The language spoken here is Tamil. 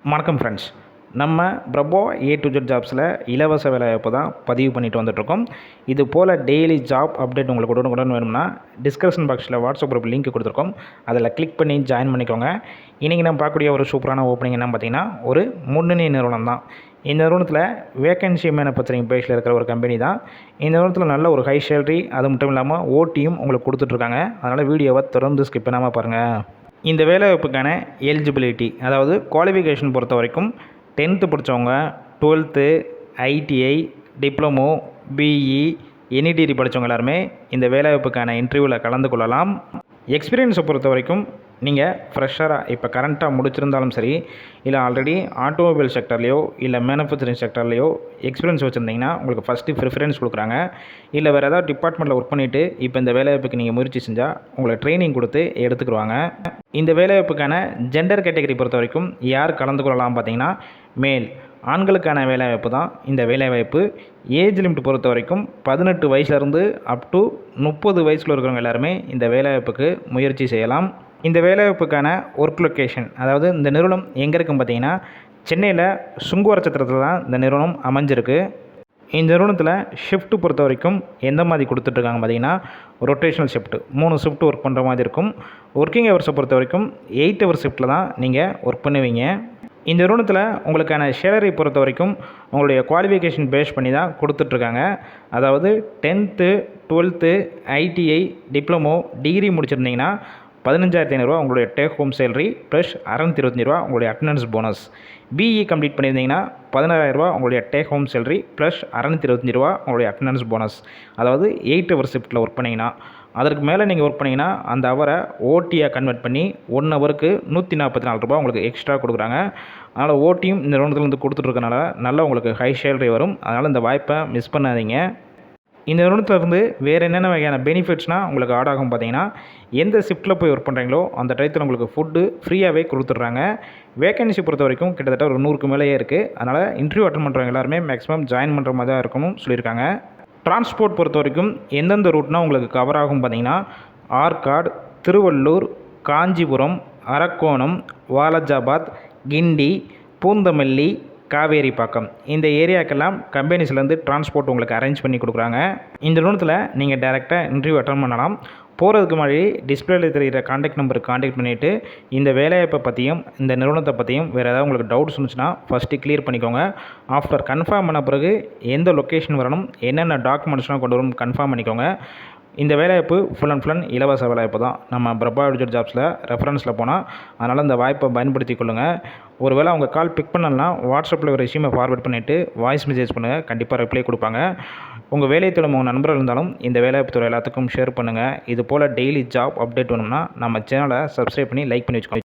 வணக்கம் ஃப்ரெண்ட்ஸ். நம்ம பிரபோ A to Z ஜாப்ஸில் இலவச வேலைவாய்ப்பு தான் பதிவு பண்ணிட்டு வந்துட்டுருக்கோம். இது போல் டெய்லி ஜாப் அப்டேட் உங்களுக்கு உடனுக்குடன் வேணும்னா டிஸ்கிரிப்ஷன் பாக்ஸில் வாட்ஸ்அப் குரூப் லிங்க் கொடுத்துருக்கோம். அதில் கிளிக் பண்ணி ஜாயின் பண்ணிக்கோங்க. இன்றைக்கி நம்ம பார்க்கக்கூடிய ஒரு சூப்பரான ஓப்பனிங் என்ன பார்த்தீங்கன்னா, ஒரு முன்னணி நிறுவனம் தான். இந்த நிறுவனத்தில் வேக்கன்சி மேனுஃபேக்சரிங் பேஸில் இருக்கிற ஒரு கம்பெனி தான். இந்த நிறுவனத்தில் நல்ல ஒரு ஹை சேலரி, அது மட்டும் இல்லாமல் ஓட்டியும் உங்களுக்கு கொடுத்துட்ருக்காங்க. அதனால் வீடியோவை தொடர்ந்து ஸ்கிப் பண்ணாமல் பாருங்கள். இந்த வேலைவாய்ப்புக்கான எலிஜிபிலிட்டி, அதாவது குவாலிஃபிகேஷன் பொறுத்த வரைக்கும் 10th படித்தவங்க, 12th, ITI, diploma, BE, any degree படித்தவங்க எல்லாருமே இந்த வேலைவாய்ப்புக்கான இன்டர்வியூவில் கலந்து கொள்ளலாம். எக்ஸ்பீரியன்ஸை பொறுத்த வரைக்கும் நீங்கள் ஃப்ரெஷராக இப்போ கரண்ட்டாக முடிச்சிருந்தாலும் சரி, இல்லை ஆல்ரெடி ஆட்டோமொபைல் செக்டர்லையோ இல்லை மேனுஃபேக்சரிங் செக்டர்லையோ எக்ஸ்பீரியன்ஸ் வச்சுருந்தீங்கன்னா உங்களுக்கு ஃபஸ்ட்டு ப்ரிஃபரன்ஸ் கொடுக்குறாங்க. இல்லை வேறு ஏதாவது டிபார்ட்மெண்ட்டில் ஒர்க் பண்ணிவிட்டு இப்போ இந்த வேலைவாய்ப்புக்கு நீங்கள் முயற்சி செஞ்சால் உங்களை ட்ரைனிங் கொடுத்து எடுத்துக்கிடுவாங்க. இந்த வேலைவாய்ப்புக்கான ஜெண்டர் கேட்டகரி பொறுத்த வரைக்கும் யார் கலந்து கொள்ளலாம் பார்த்தீங்கன்னா, மேல் ஆண்களுக்கான வேலைவாய்ப்பு தான் இந்த வேலைவாய்ப்பு. ஏஜ் லிமிட் பொறுத்த வரைக்கும் 18 வயசுலேருந்து அப் டு 30 வயசில் இருக்கிறவங்க எல்லாருமே இந்த வேலைவாய்ப்புக்கு முயற்சி செய்யலாம். இந்த வேலைவாய்ப்புக்கான ஒர்க் லொக்கேஷன், அதாவது இந்த நிறுவனம் எங்கே இருக்குன்னு பார்த்தீங்கன்னா, சென்னையில் சுங்குவாரச்சத்திரத்தில் தான் இந்த நிறுவனம் அமைஞ்சிருக்கு. இந்த நிறுவனத்தில் ஷிஃப்ட்டு பொறுத்த வரைக்கும் எந்த மாதிரி கொடுத்துட்ருக்காங்க பார்த்தீங்கன்னா, ரொட்டேஷனல் ஷிஃப்ட்டு 3 ஷிஃப்ட் ஒர்க் பண்ணுற மாதிரி இருக்கும். ஒர்க்கிங் ஹவர்ஸை பொறுத்த வரைக்கும் 8 ஹவர் ஷிஃப்ட்டில் தான் நீங்கள் ஒர்க் பண்ணுவீங்க. இந்த நிறுவனத்தில் உங்களுக்கான சேலரி பொறுத்த வரைக்கும் உங்களுடைய குவாலிஃபிகேஷன் பேஸ் பண்ணி தான் கொடுத்துட்ருக்காங்க. அதாவது 10th, 12th, ITI, diploma, degree முடிச்சிருந்தீங்கன்னா 15,500 உங்களுடைய டேக் ஹோம் சேலரி ப்ளஸ் 625 உங்களுடைய அட்டண்டன்ஸ் போனஸ். பிஇ கம்ப்ளீட் பண்ணியிருந்தீங்கன்னா 16,000 உங்களுடைய டேக் ஹோம் சேலரி ப்ளஸ் 625 உங்களுடைய அட்டண்டன்ஸ் போனஸ். அதாவது 8 ஹவர் ஷிஃப்ட்டில் ஒர்க் பண்ணிங்கன்னா, அதற்கு மேலே நீங்கள் ஒர்க் பண்ணிங்கன்னா அந்த ஹவரை ஓடியாக கன்வெர்ட் பண்ணி 1 ஹவருக்கு 144 உங்களுக்கு எக்ஸ்ட்ரா கொடுக்குறாங்க. அதனால் ஓட்டியும் இந்த நிறுவனத்துலேருந்து கொடுத்துட்ருக்கனால நல்லா உங்களுக்கு ஹை சேலரி வரும். அதனால் இந்த வாய்ப்பை மிஸ் பண்ணாதீங்க. இந்த நிறுவனத்திலேருந்து வேறு என்னென்ன வகையான பெனிஃபிட்ஸ்னால் உங்களுக்கு ஆட் ஆகும் பார்த்தீங்கன்னா, எந்த ஷிஃப்ட்டில் போய் ஒர்க் பண்ணுறீங்களோ அந்த டயத்தில் உங்களுக்கு ஃபுட்டு ஃப்ரீயாகவே கொடுத்துட்றாங்க. வேக்கன்சி பொறுத்த வரைக்கும் கிட்டத்தட்ட ஒரு 100க்கு மேலேயே இருக்குது. அதனால் இன்டர்வியூ அட்டன் பண்ணுறவங்க எல்லாருமே மேக்ஸிமம் ஜாயின் பண்ணுற மாதிரி தான் இருக்கணும்னு சொல்லியிருக்காங்க. டிரான்ஸ்போர்ட் பொறுத்த வரைக்கும் எந்தெந்த ரூட்னால் உங்களுக்கு கவர் ஆகும் பார்த்தீங்கன்னா, ஆற்காடு, திருவள்ளூர், காஞ்சிபுரம், அரக்கோணம், வாலாஜாபாத், கிண்டி, பூந்தமல்லி, காவேரிப்பாக்கம், இந்த ஏரியாக்கெல்லாம் கம்பெனிஸ்லேருந்து டிரான்ஸ்போர்ட் உங்களுக்கு அரேஞ்ச் பண்ணி கொடுக்குறாங்க. இந்த நிறுவனத்தில் நீங்கள் டேரெக்டாக இன்டர்வியூ அட்டன் பண்ணலாம். போகிறதுக்கு முன்னாடி டிஸ்பிளேல தெரிகிற காண்டாக்ட் நம்பருக்கு காண்டாக்ட் பண்ணிவிட்டு இந்த வேலைவாய்ப்பை பற்றியும் இந்த நிறுவனத்தை பற்றியும் வேறு ஏதாவது உங்களுக்கு டவுட்ஸ் இருந்துச்சுன்னா ஃபஸ்ட்டு கிளியர் பண்ணிக்கோங்க. ஆஃப்டர் கன்ஃபார்ம் பண்ண பிறகு எந்த லொக்கேஷன் வரணும், என்னென்ன டாக்குமெண்ட்ஸ்லாம் கொண்டு வரணும் கன்ஃபார்ம் பண்ணிக்கோங்க. இந்த வேலைவாய்ப்பு ஃபுல் அண்ட் ஃபுல் இலவச வேலைவாய்ப்பு தான். நம்ம பிரபா ஜாப்ஸில் ரெஃபரன்ஸில் போனால், அதனால் இந்த வாய்ப்பை பயன்படுத்தி கொள்ளுங்கள். ஒருவேளை அவங்க கால் பிக் பண்ணலன்னா வாட்ஸ்அப்பில் ஒரு ரெஸ்யூமை ஃபார்வர்ட் பண்ணிவிட்டு வாய்ஸ் மெசேஜ் பண்ணுங்கள், கண்டிப்பாக ரிப்ளை கொடுப்பாங்க. உங்கள் வேலை தேடும் உங்கள் நண்பர்கள் இருந்தாலும் இந்த வேலைவாய்ப்பு துறை எல்லாத்துக்கும் ஷேர் பண்ணுங்கள். இது போல் டெய்லி ஜாப் அப்டேட் வேணும்னா நம்ம சேனலை சப்ஸ்கிரைப் பண்ணி லைக் பண்ணி வச்சுக்கோங்க.